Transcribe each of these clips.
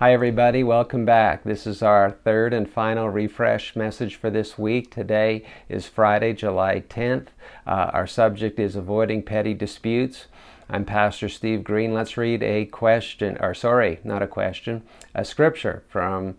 Hi everybody, welcome back. This is our third and final refresh message for this week. Today is Friday, July 10th. Our subject is avoiding petty disputes. I'm Pastor Steve Green. Let's read a scripture from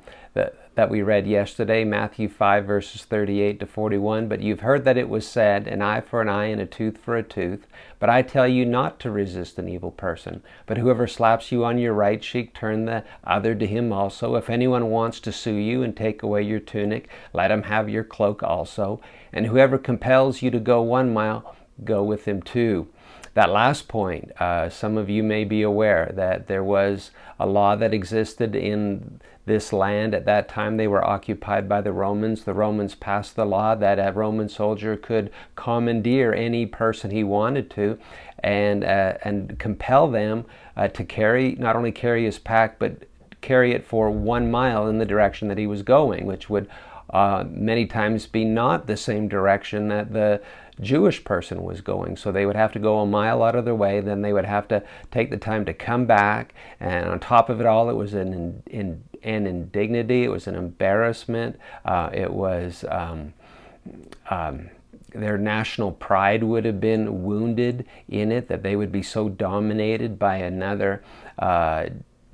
that we read yesterday, Matthew 5 verses 38 to 41. But you've heard that it was said, an eye for an eye and a tooth for a tooth. But I tell you not to resist an evil person. But whoever slaps you on your right cheek, turn the other to him also. If anyone wants to sue you and take away your tunic, let him have your cloak also. And whoever compels you to go 1 mile, go with him 2. That last point, some of you may be aware that there was a law that existed in this land. At that time they were occupied by the Romans. The Romans passed the law that a Roman soldier could commandeer any person he wanted to and compel them to not only carry his pack, but carry it for 1 mile in the direction that he was going, which would many times be not the same direction that the Jewish person was going. So they would have to go 1 mile out of their way, then they would have to take the time to come back, and on top of it all, it was an indignity, it was an embarrassment, it was their national pride would have been wounded in it, that they would be so dominated by another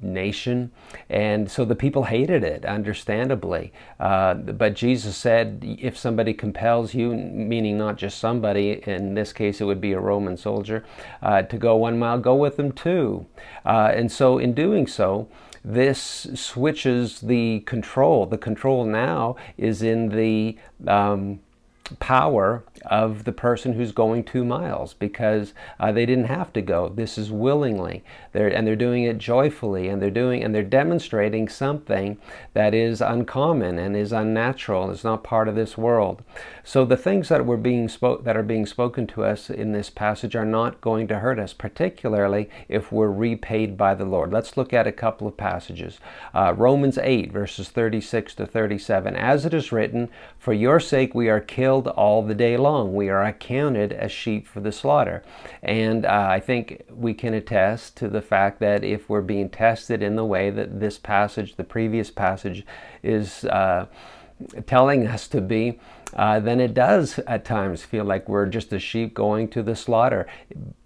nation. And so the people hated it, understandably. But Jesus said, if somebody compels you, meaning not just somebody, in this case it would be a Roman soldier, to go 1 mile, go with them 2. And so in doing so, this switches the control. The control now is in the power of the person who's going 2 miles, because they didn't have to go. This is willingly. They're doing it joyfully, and they're demonstrating something that is uncommon and is unnatural. It's not part of this world. So the things that are being spoken to us in this passage are not going to hurt us, particularly if we're repaid by the Lord. Let's look at a couple of passages. Romans 8 verses 36 to 37. As it is written, for your sake we are killed all the day long. We are accounted as sheep for the slaughter. And I think we can attest to the fact that if we're being tested in the way that this passage, the previous passage, is telling us to be, then it does at times feel like we're just a sheep going to the slaughter.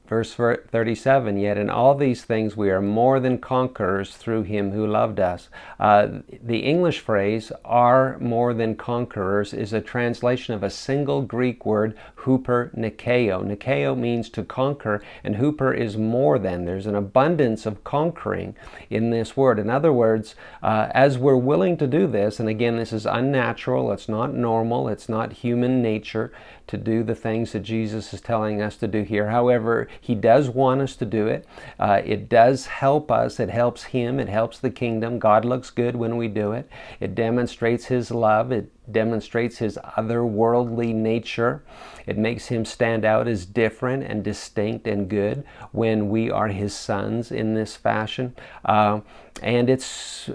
Verse 37, yet in all these things we are more than conquerors through him who loved us. The English phrase, are more than conquerors, is a translation of a single Greek word, huper nikeo. Nikeo means to conquer, and huper is more than. There's an abundance of conquering in this word. In other words, as we're willing to do this, and again, this is unnatural, it's not normal, it's not human nature to do the things that Jesus is telling us to do here. However, he does want us to do it. It does help us. It helps him. It helps the kingdom. God looks good when we do it. It demonstrates his love. It demonstrates his otherworldly nature. It makes him stand out as different and distinct and good when we are his sons in this fashion. And it's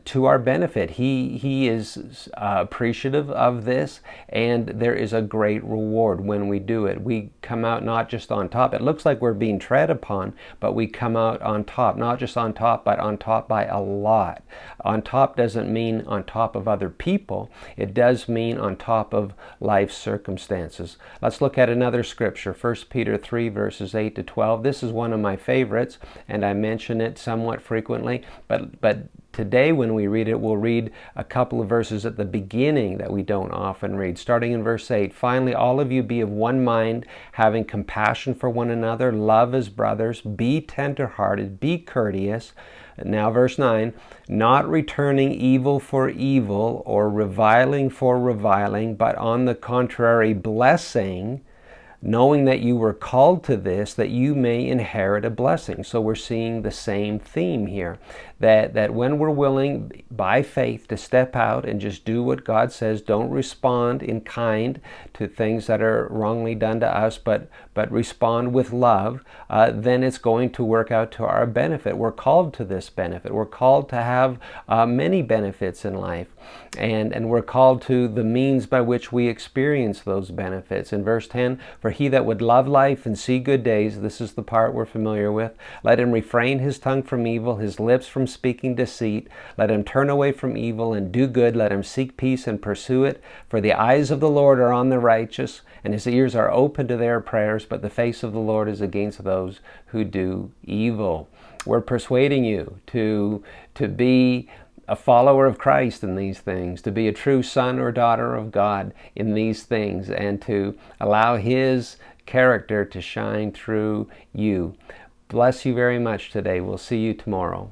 to our benefit. He is appreciative of this, and there is a great reward when we do it. We come out not just on top. It looks like we're being tread upon, but we come out on top. Not just on top, but on top by a lot. On top doesn't mean on top of other people. It does mean on top of life's circumstances. Let's look at another scripture, 1 Peter 3 verses 8 to 12. This is one of my favorites, and I mention it somewhat frequently, but today when we read it, we'll read a couple of verses at the beginning that we don't often read. Starting in verse 8, finally all of you be of one mind, having compassion for one another, love as brothers, be tender-hearted, be courteous. Now verse 9, not returning evil for evil or reviling for reviling, but on the contrary blessing, knowing that you were called to this, that you may inherit a blessing. So we're seeing the same theme here, that when we're willing by faith to step out and just do what God says, don't respond in kind to things that are wrongly done to us, but respond with love, then it's going to work out to our benefit. We're called to this benefit. We're called to have many benefits in life, and we're called to the means by which we experience those benefits. In verse 10, for he that would love life and see good days, this is the part we're familiar with, let him refrain his tongue from evil, his lips from speaking deceit. Let him turn away from evil and do good. Let him seek peace and pursue it. For the eyes of the Lord are on the righteous, and his ears are open to their prayers, but the face of the Lord is against those who do evil. We're persuading you to be a follower of Christ in these things, to be a true son or daughter of God in these things, and to allow his character to shine through you. Bless you very much today. We'll see you tomorrow.